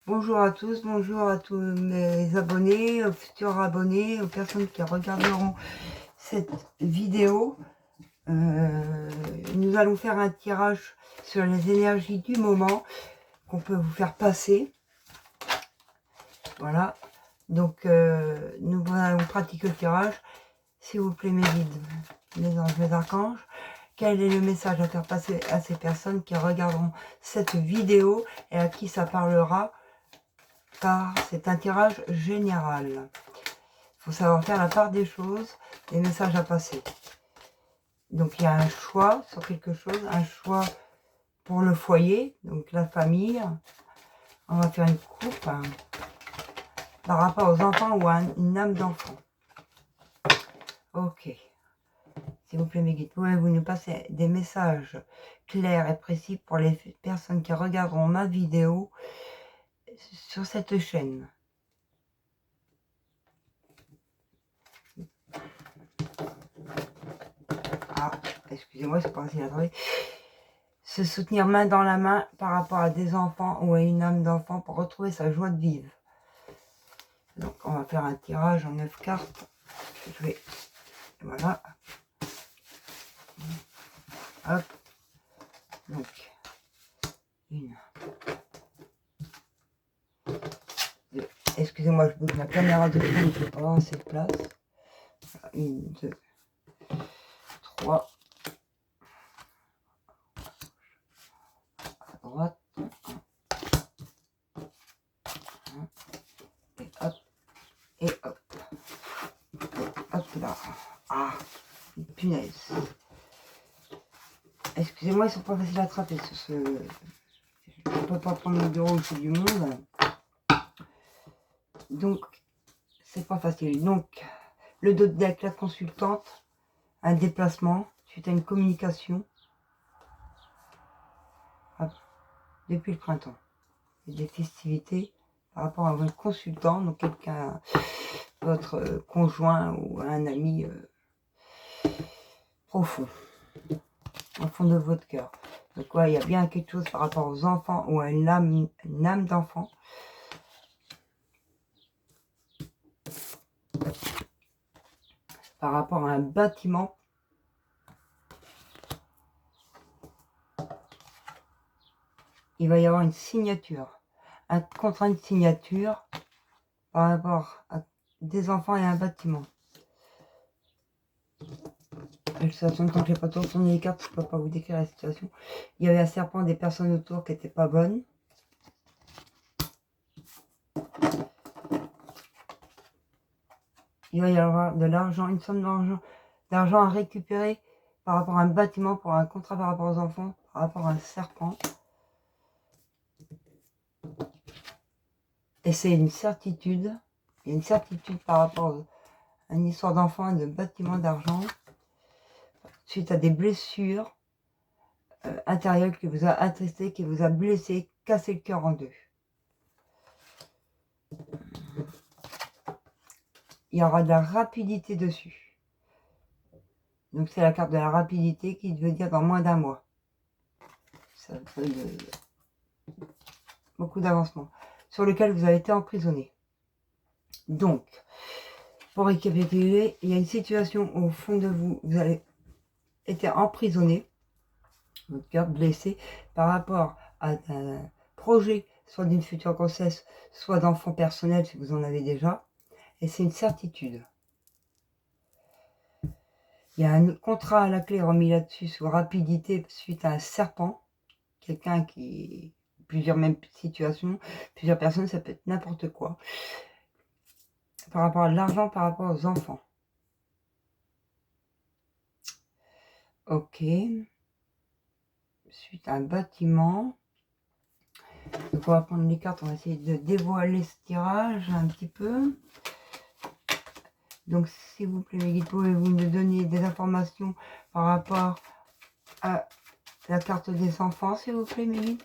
Bonjour à tous, bonjour à tous mes abonnés, aux futurs abonnés, aux personnes qui regarderont cette vidéo. Nous allons faire un tirage sur les énergies du moment qu'on peut vous faire passer. Voilà, donc nous allons pratiquer le tirage. S'il vous plaît, mes guides, mes anges, mes archanges, quel est le message à faire passer à ces personnes qui regarderont cette vidéo et à qui ça parlera? Car c'est un tirage général. Il faut savoir faire la part des choses, des messages à passer. Donc il y a un choix sur quelque chose, un choix pour le foyer, donc la famille. On va faire une coupe par rapport aux enfants ou à une âme d'enfant. Ok. S'il vous plaît, mes guides, pouvez-vous nous passer des messages clairs et précis pour les personnes qui regarderont ma vidéo sur cette chaîne? Ah, excusez-moi, c'est pas facile à trouver. Se soutenir main dans la main par rapport à des enfants ou à une âme d'enfant pour retrouver sa joie de vivre. Donc, on va faire un tirage en 9 cartes. Je vais... Voilà. Hop. Donc, une. Deux. Excusez-moi, je bouge ma caméra de fond, je ne peux pas avoir assez de place. Une, deux, trois. À droite. Et hop. Et hop. Hop là. Ah, punaise. Excusez-moi, ils sont pas faciles à attraper sur ce... Je ne peux pas prendre le bureau au bout du monde. Donc, c'est pas facile. Donc, le dos avec la consultante, un déplacement suite à une communication depuis le printemps. Et des festivités par rapport à votre consultant, donc quelqu'un, votre conjoint ou un ami profond, au fond de votre cœur. Donc ouais, il y a bien quelque chose par rapport aux enfants ou à une âme d'enfant. Par rapport à un bâtiment. Il va y avoir une signature, un contrat de signature par rapport à des enfants et un bâtiment. La situation, tant que je n'ai pas tourné les cartes, je ne peux pas vous décrire la situation. Il y avait un serpent, des personnes autour qui n'étaient pas bonnes. Il va y avoir de l'argent, une somme d'argent à récupérer par rapport à un bâtiment, pour un contrat par rapport aux enfants, par rapport à un serpent. Et c'est une certitude. Il y a une certitude par rapport à une histoire d'enfant et de bâtiment d'argent. Suite à des blessures intérieures qui vous a attristé, qui vous a blessé, cassé le cœur en deux. Il y aura de la rapidité dessus. Donc c'est la carte de la rapidité qui veut dire dans moins d'un mois. Ça fait beaucoup d'avancement. Sur lequel vous avez été emprisonné. Donc, pour récapituler, il y a une situation au fond de vous, vous avez été emprisonné, votre cœur blessé, par rapport à un projet, soit d'une future grossesse, soit d'enfant personnel si vous en avez déjà. Et c'est une certitude. Il y a un contrat à la clé remis là-dessus sous rapidité suite à un serpent. Quelqu'un qui... Plusieurs mêmes situations, plusieurs personnes, ça peut être n'importe quoi. Par rapport à l'argent, par rapport aux enfants. Ok. Suite à un bâtiment. Donc on va prendre les cartes, on va essayer de dévoiler ce tirage un petit peu. Donc s'il vous plaît mes guides, pouvez-vous nous donner des informations par rapport à la carte des enfants, s'il vous plaît mes guides?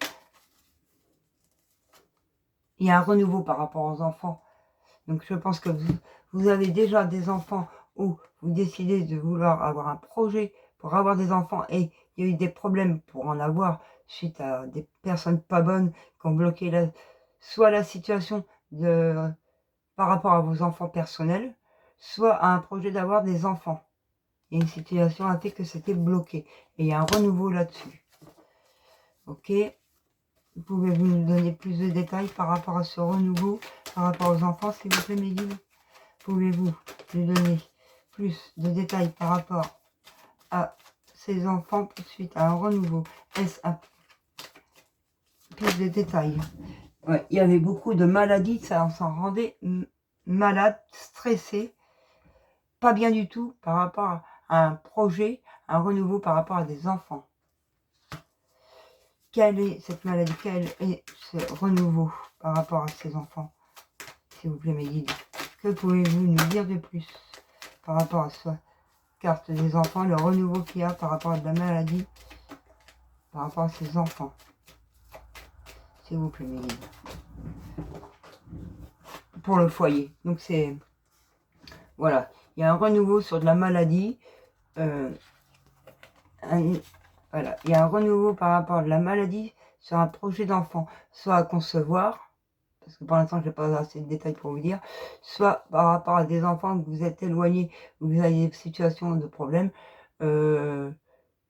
Il y a un renouveau par rapport aux enfants. Donc je pense que vous avez déjà des enfants ou vous décidez de vouloir avoir un projet pour avoir des enfants et il y a eu des problèmes pour en avoir suite à des personnes pas bonnes qui ont bloqué soit la situation par rapport à vos enfants personnels, soit à un projet d'avoir des enfants. Il y a une situation a fait que c'était bloqué. Et il y a un renouveau là-dessus. Ok. Pouvez-vous nous donner plus de détails par rapport à ce renouveau, par rapport aux enfants, s'il vous plaît, mes guides? Pouvez-vous nous donner plus de détails par rapport à ces enfants suite à un renouveau? Est-ce plus de détails? Ouais, il y avait beaucoup de maladies, ça on s'en rendait malade, stressé, pas bien du tout par rapport à un projet, un renouveau par rapport à des enfants. Quelle est cette maladie? Quel est ce renouveau par rapport à ces enfants? S'il vous plaît, mes guides. Que pouvez-vous nous dire de plus par rapport à cette carte des enfants, le renouveau qu'il y a par rapport à de la maladie, par rapport à ces enfants? S'il vous plaît, mes guides. Pour le foyer. Donc c'est... Voilà. Il y a un renouveau sur de la maladie. Voilà. Il y a un renouveau par rapport à de la maladie sur un projet d'enfant. Soit à concevoir, parce que pour l'instant je n'ai pas assez de détails pour vous dire, soit par rapport à des enfants que vous êtes éloignés, ou vous avez des situations de problème. Je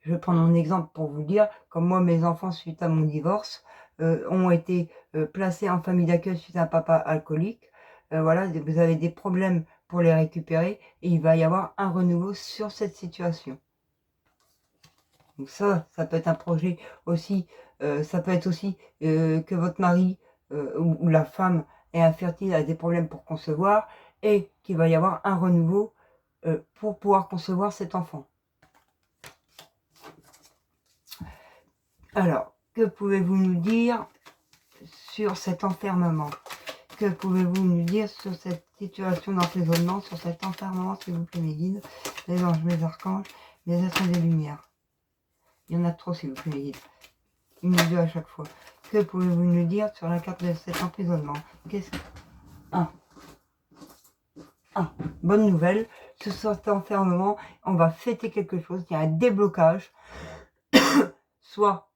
vais prendre un exemple pour vous dire, comme moi mes enfants suite à mon divorce ont été placés en famille d'accueil suite à un papa alcoolique. Voilà, vous avez des problèmes pour les récupérer et il va y avoir un renouveau sur cette situation. Donc ça peut être un projet aussi, ça peut être aussi que votre mari ou la femme est infertile, a des problèmes pour concevoir et qu'il va y avoir un renouveau pour pouvoir concevoir cet enfant. Alors, que pouvez-vous nous dire sur cet enfermement? Que pouvez-vous nous dire sur cette situation d'emprisonnement, sur cet enfermement, s'il vous plaît, mes guides, mes anges, mes archanges, mes êtres des lumières? Il y en a trop, s'il vous plaît, mes guides. Une ou deux à chaque fois. Que pouvez-vous nous dire sur la carte de cet emprisonnement? Qu'est-ce que... Bonne nouvelle, sur cet enfermement, on va fêter quelque chose, il y a un déblocage. Soit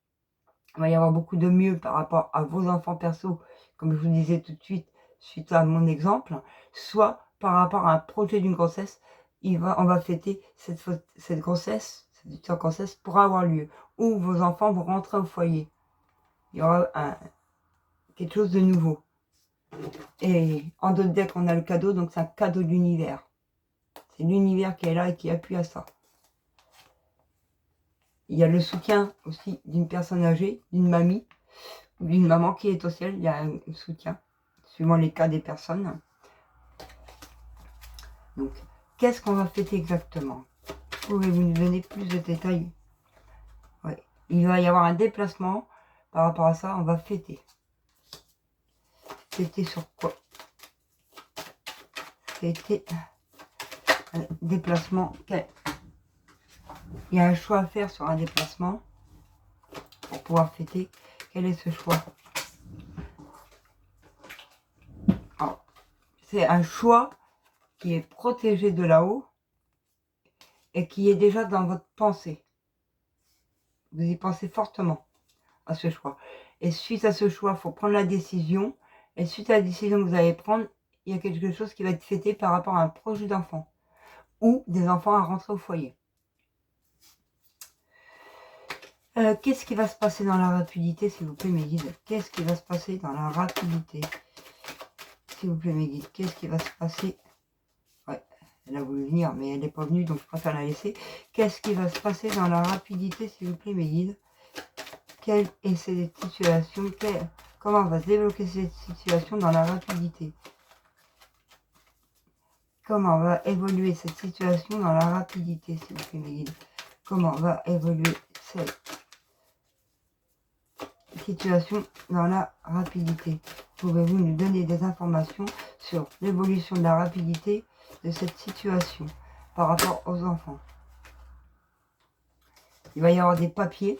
il va y avoir beaucoup de mieux par rapport à vos enfants perso, comme je vous disais tout de suite, suite à mon exemple, soit par rapport à un projet d'une grossesse, on va fêter cette grossesse, cette future grossesse pourra avoir lieu, ou vos enfants vont rentrer au foyer. Il y aura quelque chose de nouveau. Et en d'autres decks, on a le cadeau, donc c'est un cadeau de l'univers. C'est l'univers qui est là et qui appuie à ça. Il y a le soutien aussi d'une personne âgée, d'une mamie, ou d'une maman qui est au ciel. Il y a un soutien, suivant les cas des personnes. Donc, qu'est-ce qu'on va fêter exactement? Pouvez-vous nous donner plus de détails? Ouais. Il va y avoir un déplacement. Par rapport à ça, on va fêter. Fêter sur quoi? Fêter un déplacement. Il y a un choix à faire sur un déplacement pour pouvoir fêter. Quel est ce choix? C'est un choix qui est protégé de là-haut et qui est déjà dans votre pensée. Vous y pensez fortement à ce choix. Et suite à ce choix, il faut prendre la décision. Et suite à la décision que vous allez prendre, il y a quelque chose qui va être fêté par rapport à un projet d'enfant ou des enfants à rentrer au foyer. Qu'est-ce qui va se passer dans la rapidité, s'il vous plaît, mes guides? Qu'est-ce qui va se passer dans la rapidité? S'il vous plaît, mes guides, qu'est-ce qui va se passer? Ouais, elle a voulu venir, mais elle n'est pas venue, donc je préfère la laisser. Qu'est-ce qui va se passer dans la rapidité, s'il vous plaît, mes guides? Quelle est cette situation? Comment va se débloquer cette situation dans la rapidité? Comment va évoluer cette situation dans la rapidité, s'il vous plaît, mes guides? Comment va évoluer cette situation dans la rapidité? Pouvez-vous nous donner des informations sur l'évolution de la rapidité de cette situation par rapport aux enfants? Il va y avoir des papiers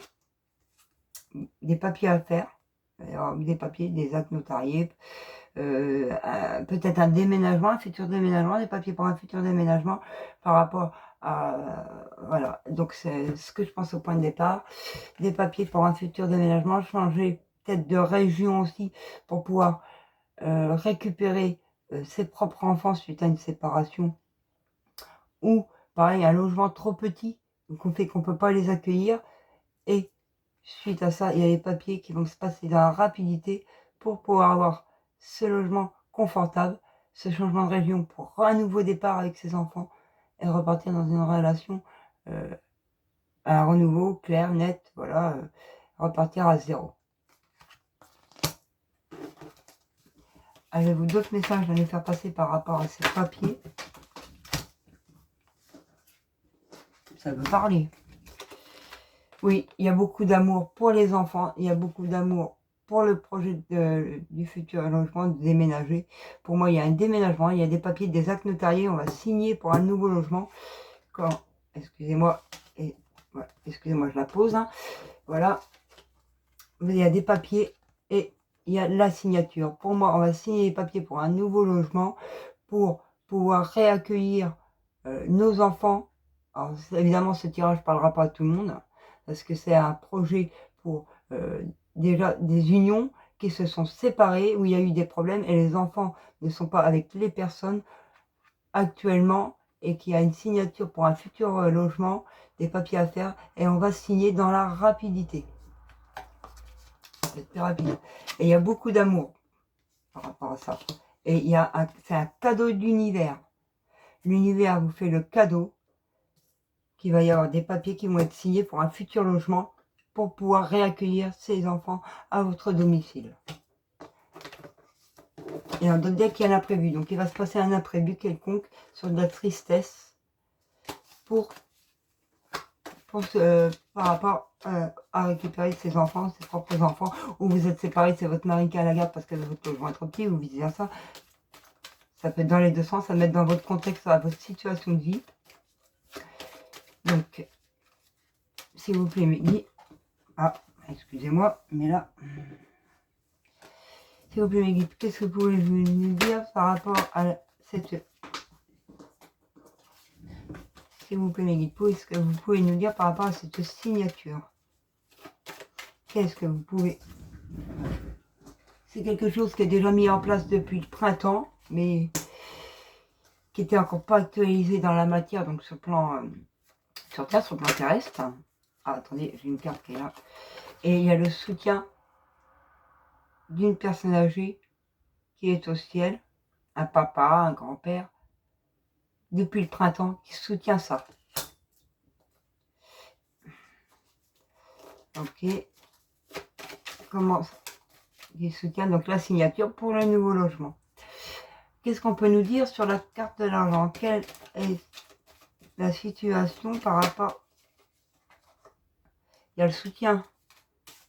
à faire. Il va y avoir des papiers, des actes notariés, peut-être un déménagement, un futur déménagement, des papiers pour un futur déménagement par rapport à... Voilà, donc c'est ce que je pense au point de départ. Des papiers pour un futur déménagement, changer peut-être de région aussi, pour pouvoir récupérer ses propres enfants suite à une séparation, ou pareil, un logement trop petit, donc on fait qu'on ne peut pas les accueillir, et suite à ça, il y a les papiers qui vont se passer dans la rapidité pour pouvoir avoir ce logement confortable, ce changement de région pour un nouveau départ avec ses enfants et repartir dans une relation à un renouveau clair, net, voilà, repartir à zéro. Avez-vous d'autres messages à nous faire passer par rapport à ces papiers? Ça veut parler. Oui, il y a beaucoup d'amour pour les enfants, il y a beaucoup d'amour pour le projet du futur logement, de déménager. Pour moi, il y a un déménagement, il y a des papiers, des actes notariés, on va signer pour un nouveau logement. Quand, excusez-moi, et voilà, excusez-moi, je la pose, hein. Voilà, il y a des papiers et il y a la signature. Pour moi, on va signer les papiers pour un nouveau logement, pour pouvoir réaccueillir nos enfants. Alors, évidemment, ce tirage ne parlera pas à tout le monde, parce que c'est un projet pour déjà des unions qui se sont séparées, où il y a eu des problèmes, et les enfants ne sont pas avec les personnes actuellement, et qu'il y a une signature pour un futur logement, des papiers à faire, et on va signer dans la rapidité. C'est très rapide. Et il y a beaucoup d'amour par rapport à ça. Et c'est un cadeau de l'univers. L'univers vous fait le cadeau qu'il va y avoir des papiers qui vont être signés pour un futur logement, pour pouvoir réaccueillir ces enfants à votre domicile. Et on donne bien qu'il y a un imprévu. Donc il va se passer un imprévu quelconque sur de la tristesse par rapport à récupérer ses enfants, ses propres enfants, ou vous êtes séparés, c'est votre mari qui est à la garde parce que votre logement est trop petit, ou vice versa. Ça peut être dans les deux sens, ça mettre dans votre contexte, à votre situation de vie. Donc, s'il vous plaît, mes guides. Ah, excusez-moi, mais là. S'il vous plaît, mes guides, qu'est-ce que vous pouvez nous dire par rapport à cette. S'il vous plaît, mes guides, qu'est-ce que vous pouvez nous dire par rapport à cette signature? Qu'est-ce que vous pouvez. C'est quelque chose qui est déjà mis en place depuis le printemps, mais qui n'était encore pas actualisé dans la matière, donc sur le plan. Sur Terre, sur le plan terrestre. Ah, attendez, j'ai une carte qui est là. Et il y a le soutien d'une personne âgée qui est au ciel, un papa, un grand-père, depuis le printemps, qui soutient ça. Ok. Comment ça? Il soutient donc la signature pour le nouveau logement. Qu'est-ce qu'on peut nous dire sur la carte de l'argent? Quelle est la situation par rapport... Il y a le soutien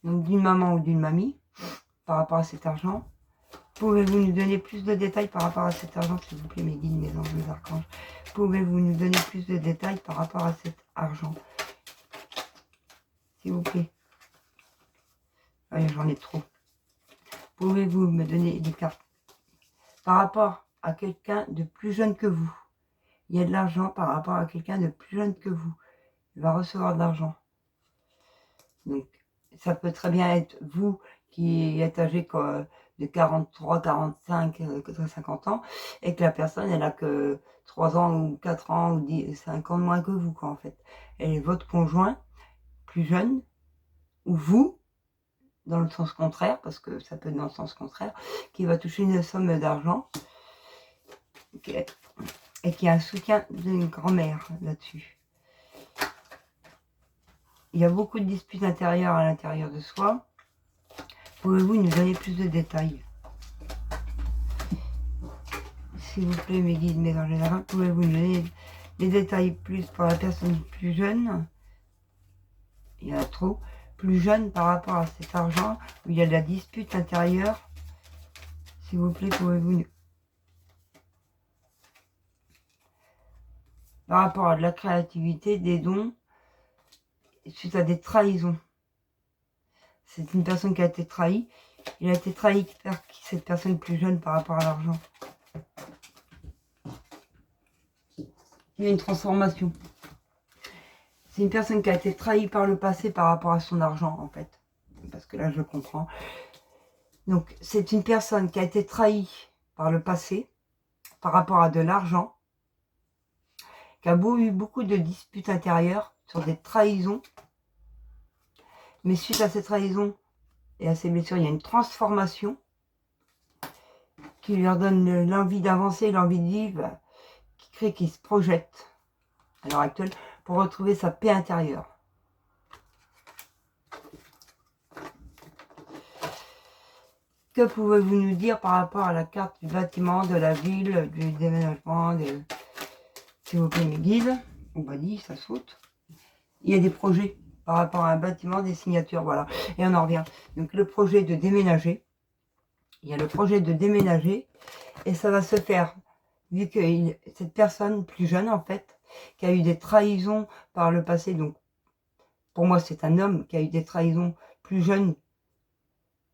d'une maman ou d'une mamie par rapport à cet argent. Pouvez-vous nous donner plus de détails par rapport à cet argent, s'il vous plaît, mes guides, mes anges, mes archanges? Pouvez-vous nous donner plus de détails par rapport à cet argent, s'il vous plaît? Ouais, j'en ai trop. Pouvez-vous me donner des cartes par rapport à quelqu'un de plus jeune que vous? Il y a de l'argent par rapport à quelqu'un de plus jeune que vous. Il va recevoir de l'argent. Donc, ça peut très bien être vous qui êtes âgé de 43, 45, 50 ans, et que la personne, elle a que 3 ans ou 4 ans ou 10, 5 ans de moins que vous, quoi, en fait. Elle est votre conjoint, plus jeune, ou vous, dans le sens contraire, parce que ça peut être dans le sens contraire, qui va toucher une somme d'argent, et qui a un soutien d'une grand-mère là-dessus. Il y a beaucoup de disputes intérieures à l'intérieur de soi. Pouvez-vous nous donner plus de détails? S'il vous plaît, mes guides, mes anges, pouvez-vous nous donner des détails plus pour la personne plus jeune? Il y en a trop. Plus jeune par rapport à cet argent, où il y a de la dispute intérieure. S'il vous plaît, pouvez-vous nous... Par rapport à de la créativité, des dons, suite à des trahisons. C'est une personne qui a été trahie. Il a été trahi par cette personne plus jeune par rapport à l'argent. Il y a une transformation. C'est une personne qui a été trahie par le passé par rapport à son argent, en fait. Parce que là, je comprends. Donc, c'est une personne qui a été trahie par le passé, par rapport à de l'argent, qui a eu beaucoup de disputes intérieures sur des trahisons. Mais suite à ces trahisons et à ces blessures, il y a une transformation qui leur donne l'envie d'avancer, l'envie de vivre, qui crée, qui se projette à l'heure actuelle pour retrouver sa paix intérieure. Que pouvez-vous nous dire par rapport à la carte du bâtiment, de la ville, du déménagement, s'il vous plaît, mes guides? On va dire, ça saute. Il y a des projets par rapport à un bâtiment, des signatures, voilà. Et on en revient. Donc le projet de déménager. Il y a le projet de déménager. Et ça va se faire, vu que cette personne plus jeune, en fait, qui a eu des trahisons par le passé. Donc, pour moi, c'est un homme qui a eu des trahisons plus jeunes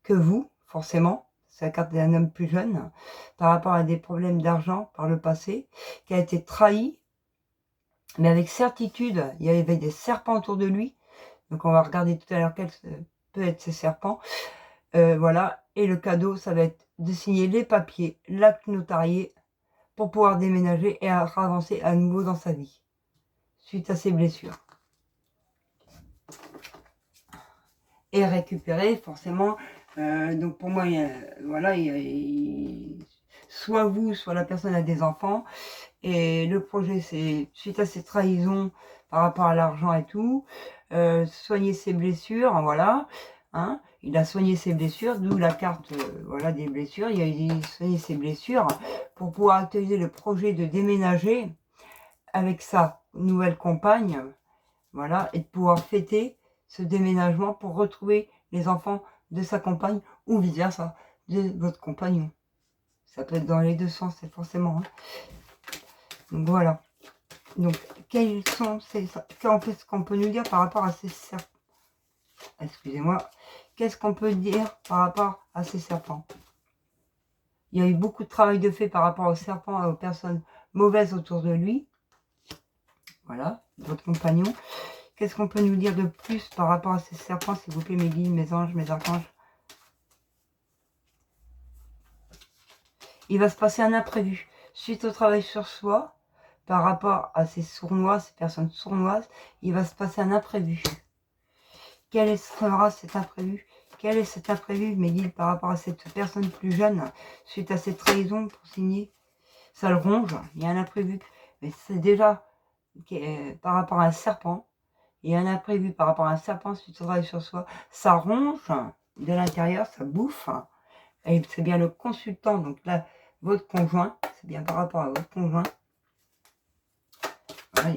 que vous, forcément. C'est la carte d'un homme plus jeune, par rapport à des problèmes d'argent par le passé, qui a été trahi, mais avec certitude, il y avait des serpents autour de lui. Donc on va regarder tout à l'heure quels peut être ces serpents. Voilà, et le cadeau, ça va être de signer les papiers, l'acte notarié, pour pouvoir déménager et avancer à nouveau dans sa vie, suite à ses blessures. Et récupérer, forcément. Donc pour moi, voilà, soit vous, soit la personne a des enfants. Et le projet, c'est suite à ces trahisons par rapport à l'argent et tout, soigner ses blessures, voilà. Hein, il a soigné ses blessures, d'où la carte voilà, des blessures. Il a soigné ses blessures pour pouvoir actualiser le projet de déménager avec sa nouvelle compagne, voilà, et de pouvoir fêter ce déménagement pour retrouver les enfants de sa compagne ou vice versa, de votre compagnon. Ça peut être dans les deux sens, c'est forcément. Hein. Donc voilà. Donc, quels sont qu'est-ce qu'on peut nous dire par rapport à ces serpents? Excusez-moi. Qu'est-ce qu'on peut dire par rapport à ces serpents? Il y a eu beaucoup de travail de fait par rapport aux serpents et aux personnes mauvaises autour de lui. Voilà, votre compagnon. Qu'est-ce qu'on peut nous dire de plus par rapport à ces serpents, s'il vous plaît, mes guides, mes anges, mes archanges? Il va se passer un imprévu. Suite au travail sur soi, par rapport à ces sournois, ces personnes sournoises, il va se passer un imprévu. Quel sera cet imprévu? Quel est cet imprévu, mes guides, par rapport à cette personne plus jeune, suite à cette trahison pour signer? Ça le ronge, il y a un imprévu. Mais c'est déjà par rapport à un serpent. Il y a un imprévu par rapport à un serpent suite au travail sur soi. Ça ronge de l'intérieur, ça bouffe. Et c'est bien le consultant, donc là, votre conjoint. C'est bien par rapport à votre conjoint. Voilà,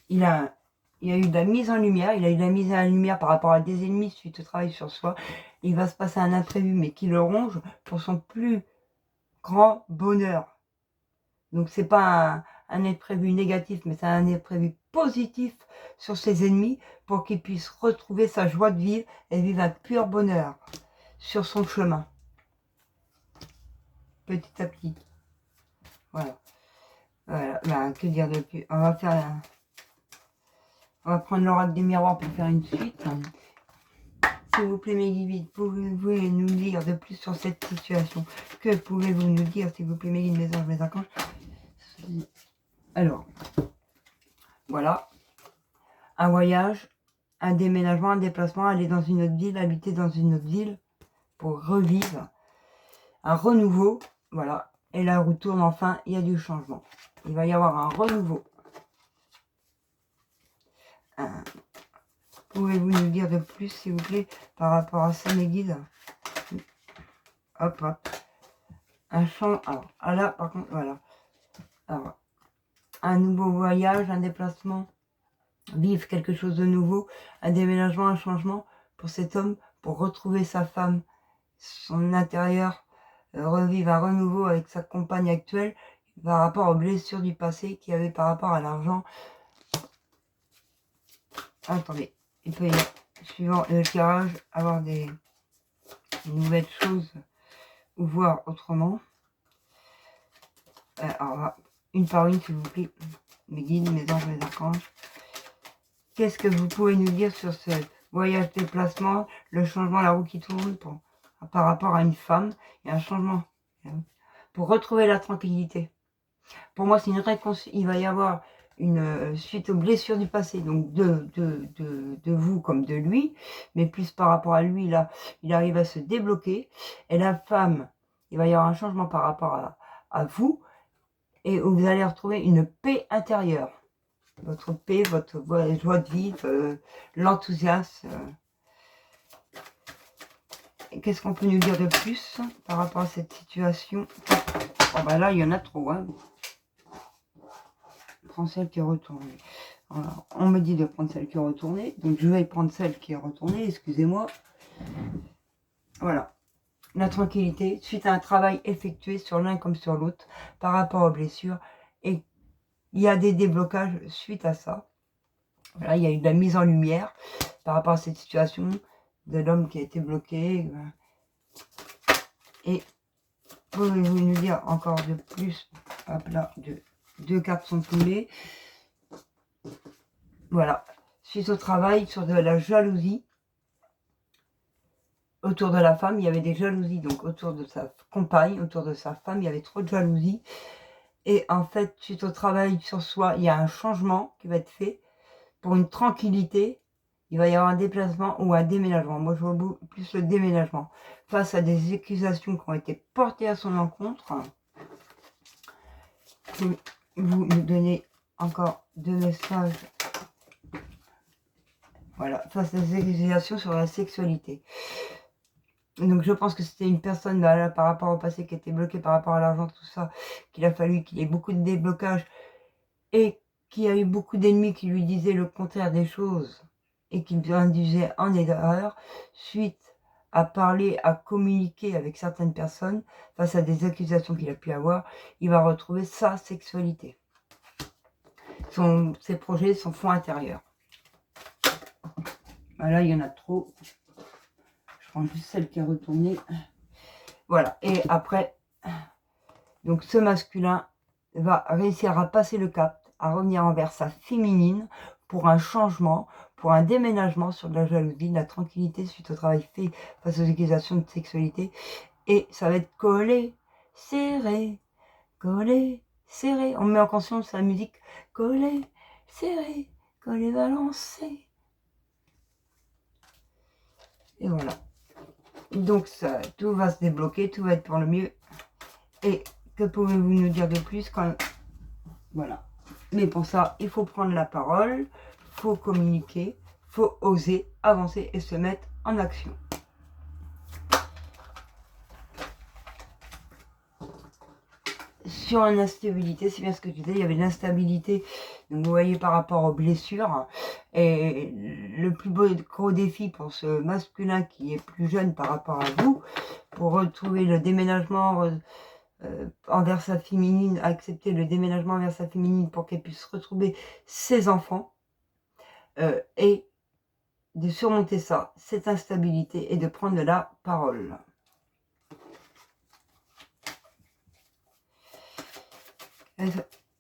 il y a eu de la mise en lumière, il a eu de la mise en lumière par rapport à des ennemis suite au travail sur soi. Il va se passer un imprévu, mais qui le ronge pour son plus grand bonheur. Donc c'est pas un imprévu négatif, mais c'est un imprévu positif sur ses ennemis pour qu'il puisse retrouver sa joie de vivre et vivre un pur bonheur sur son chemin. Petit à petit. Voilà. Voilà. Ben, que dire de plus? On va prendre l'oracle des miroirs pour faire une suite. S'il vous plaît, mes guides, pouvez-vous nous dire de plus sur cette situation? Que pouvez-vous nous dire, s'il vous plaît, mes guides, mes anges, mes archanges? Alors, voilà. Un voyage, un déménagement, un déplacement, aller dans une autre ville, habiter dans une autre ville pour revivre. Un renouveau, voilà. Et la roue tourne enfin, il y a du changement. Il va y avoir un renouveau. Pouvez-vous nous dire de plus, s'il vous plaît, par rapport à ça, mes guides? Hop, hop. Un champ. Alors, là, par contre, voilà. Alors, un nouveau voyage, un déplacement, vivre quelque chose de nouveau, un déménagement, un changement pour cet homme, pour retrouver sa femme, son intérieur, revivre un renouveau avec sa compagne actuelle par rapport aux blessures du passé qu'il y avait par rapport à l'argent. Attendez, il peut y avoir, suivant le tirage, avoir des nouvelles choses ou voir autrement. Alors, une par une, s'il vous plaît, mes guides, mes anges, mes archanges. Qu'est-ce que vous pouvez nous dire sur voyage, déplacement, le changement, la roue qui tourne par rapport à une femme. Il y a un changement pour retrouver la tranquillité. Pour moi, c'est une réponse. Il va y avoir une suite aux blessures du passé, donc de vous comme de lui, mais plus par rapport à lui, là, il arrive à se débloquer. Et la femme, il va y avoir un changement par rapport à vous, et où vous allez retrouver une paix intérieure. Votre paix, votre joie de vivre, l'enthousiasme. Qu'est-ce qu'on peut nous dire de plus par rapport à cette situation? Oh bah là, il y en a trop, hein. Prends celle qui est retournée. Voilà. On me dit de prendre celle qui est retournée, donc je vais prendre celle qui est retournée, excusez-moi. Voilà. La tranquillité, suite à un travail effectué sur l'un comme sur l'autre, par rapport aux blessures, et il y a des déblocages suite à ça. Voilà, il y a eu de la mise en lumière par rapport à cette situation de l'homme qui a été bloqué. Et pouvez-vous nous dire encore de plus? Hop là, deux cartes sont tombées. Voilà. Suite au travail sur de la jalousie, autour de la femme, il y avait des jalousies. Donc autour de sa compagne, autour de sa femme, il y avait trop de jalousie. Et en fait, suite au travail sur soi, il y a un changement qui va être fait pour une tranquillité. Il va y avoir un déplacement ou un déménagement. Moi, je vois plus le déménagement. Face à des accusations qui ont été portées à son encontre. Vous nous donnez encore deux messages. Voilà, face à des accusations sur la sexualité. Donc je pense que c'était une personne là, par rapport au passé qui était bloquée par rapport à l'argent, tout ça, qu'il a fallu qu'il y ait beaucoup de déblocages et qu'il y a eu beaucoup d'ennemis qui lui disaient le contraire des choses et qui lui induisaient en erreur suite à parler, à communiquer avec certaines personnes face à des accusations qu'il a pu avoir. Il va retrouver sa sexualité, ses projets, son fond intérieur. Voilà, il y en a trop. Je prends juste celle qui est retournée. Voilà, et après, donc ce masculin va réussir à passer le cap, à revenir envers sa féminine pour un changement, pour un déménagement sur de la jalousie, de la tranquillité suite au travail fait face aux accusations de sexualité. Et ça va être collé, serré, collé, serré. On met en conscience la musique collé, serré, collé, balancé. Et voilà. Donc ça, tout va se débloquer, tout va être pour le mieux. Et que pouvez-vous nous dire de plus quand... Voilà. Mais pour ça, il faut prendre la parole, il faut communiquer, il faut oser avancer et se mettre en action. Sur l'instabilité, c'est bien ce que tu disais, il y avait l'instabilité, donc vous voyez par rapport aux blessures, et le plus gros défi pour ce masculin qui est plus jeune par rapport à vous, pour retrouver le déménagement envers sa féminine, accepter le déménagement envers sa féminine pour qu'elle puisse retrouver ses enfants, et de surmonter ça, cette instabilité, et de prendre de la parole.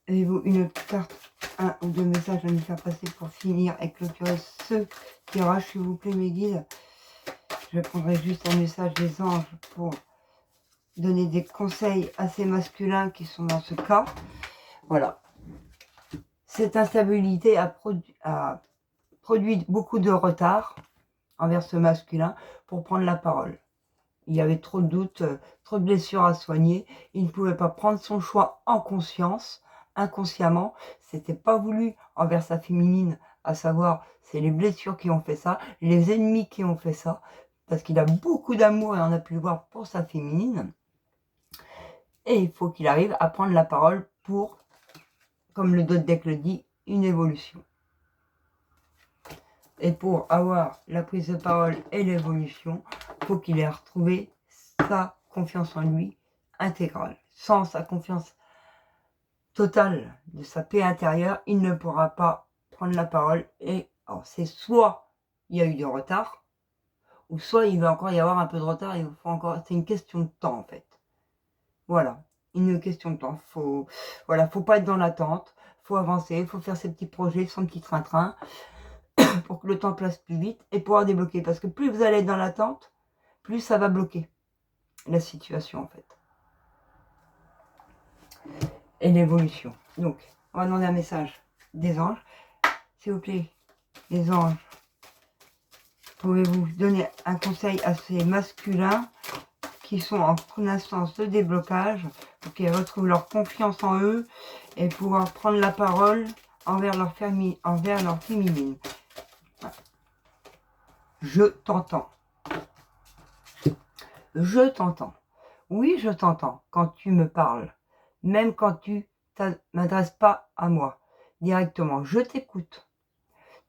Avez-vous une carte, un ou deux messages à nous faire passer pour finir et clôturer ce tirage, s'il vous plaît, mes guides? Je prendrai juste un message des anges pour donner des conseils assez masculins qui sont dans ce cas. Voilà. Cette instabilité a produit beaucoup de retard envers ce masculin pour prendre la parole. Il y avait trop de doutes, trop de blessures à soigner. Il ne pouvait pas prendre son choix en conscience, inconsciemment. C'était pas voulu envers sa féminine, à savoir, c'est les blessures qui ont fait ça, les ennemis qui ont fait ça, parce qu'il a beaucoup d'amour, et on a pu le voir, pour sa féminine. Et il faut qu'il arrive à prendre la parole pour, comme le deck le dit, une évolution. Et pour avoir la prise de parole et l'évolution, il faut qu'il ait retrouvé sa confiance en lui intégrale. Sans sa confiance totale de sa paix intérieure, il ne pourra pas prendre la parole. Et c'est soit il y a eu du retard, ou soit il va encore y avoir un peu de retard. Il faut encore. C'est une question de temps en fait. Voilà, une question de temps. Faut pas être dans l'attente. Faut avancer. Faut faire ses petits projets, son petit train-train. pour que le temps passe plus vite et pouvoir débloquer. Parce que plus vous allez être dans l'attente, plus ça va bloquer la situation en fait. Et l'évolution. Donc, on va demander un message des anges. S'il vous plaît, les anges, pouvez-vous donner un conseil à ces masculins qui sont en instance de déblocage pour qu'ils retrouvent leur confiance en eux et pouvoir prendre la parole envers leur féminine. Je t'entends. Je t'entends. Oui, je t'entends quand tu me parles, même quand tu ne m'adresses pas à moi directement. Je t'écoute.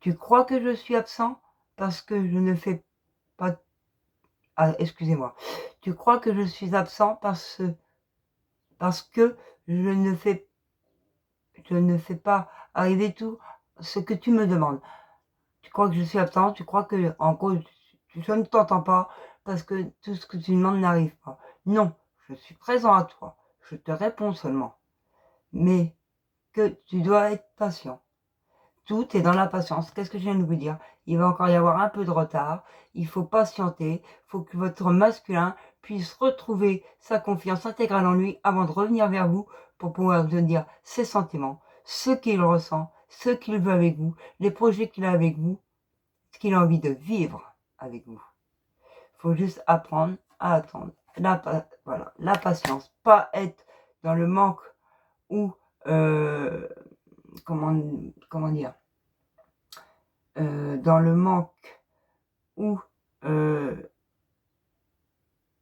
Tu crois que je suis absent parce que je ne fais pas... Ah, excusez-moi. Tu crois que je suis absent parce que je ne fais pas arriver tout ce que tu me demandes. Tu crois que je suis absent, tu crois que, en gros, je ne t'entends pas parce que tout ce que tu demandes n'arrive pas. Non, je suis présent à toi. Je te réponds seulement. Mais que tu dois être patient. Tout est dans la patience. Qu'est-ce que je viens de vous dire? Il va encore y avoir un peu de retard. Il faut patienter. Il faut que votre masculin puisse retrouver sa confiance intégrale en lui avant de revenir vers vous pour pouvoir vous dire ses sentiments, ce qu'il ressent, ce qu'il veut avec vous, les projets qu'il a avec vous, ce qu'il a envie de vivre avec vous. Il faut juste apprendre à attendre. Voilà, la patience. Pas être dans le manque ou comment dire, dans le manque ou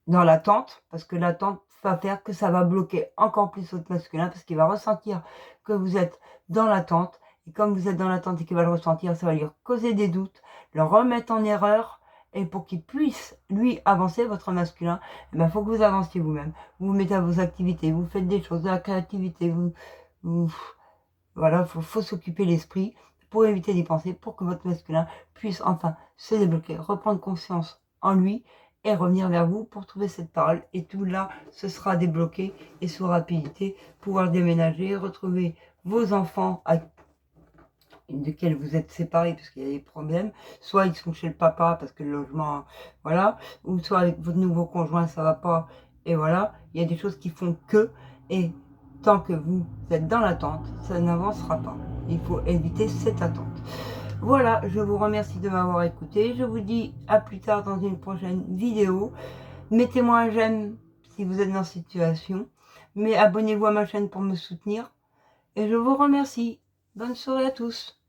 dans l'attente, parce que l'attente va faire que ça va bloquer encore plus votre masculin, parce qu'il va ressentir que vous êtes dans l'attente, et comme vous êtes dans l'attente et qu'il va le ressentir, ça va lui causer des doutes, le remettre en erreur, et pour qu'il puisse, lui, avancer, votre masculin, il faut que vous avanciez vous-même, vous vous mettez à vos activités, vous faites des choses, de la créativité, voilà, faut s'occuper l'esprit pour éviter d'y penser, pour que votre masculin puisse enfin se débloquer, reprendre conscience en lui et revenir vers vous pour trouver cette parole. Et tout là, ce sera débloqué et sous rapidité, pouvoir déménager, retrouver vos enfants desquels vous êtes séparés parce qu'il y a des problèmes, soit ils sont chez le papa parce que le logement, voilà, ou soit avec votre nouveau conjoint ça va pas, et voilà, il y a des choses qui font que, et tant que vous êtes dans l'attente, ça n'avancera pas. Il faut éviter cette attente. Voilà, je vous remercie de m'avoir écouté. Je vous dis à plus tard dans une prochaine vidéo. Mettez-moi un j'aime si vous êtes dans cette situation. Mais abonnez-vous à ma chaîne pour me soutenir. Et je vous remercie. Bonne soirée à tous.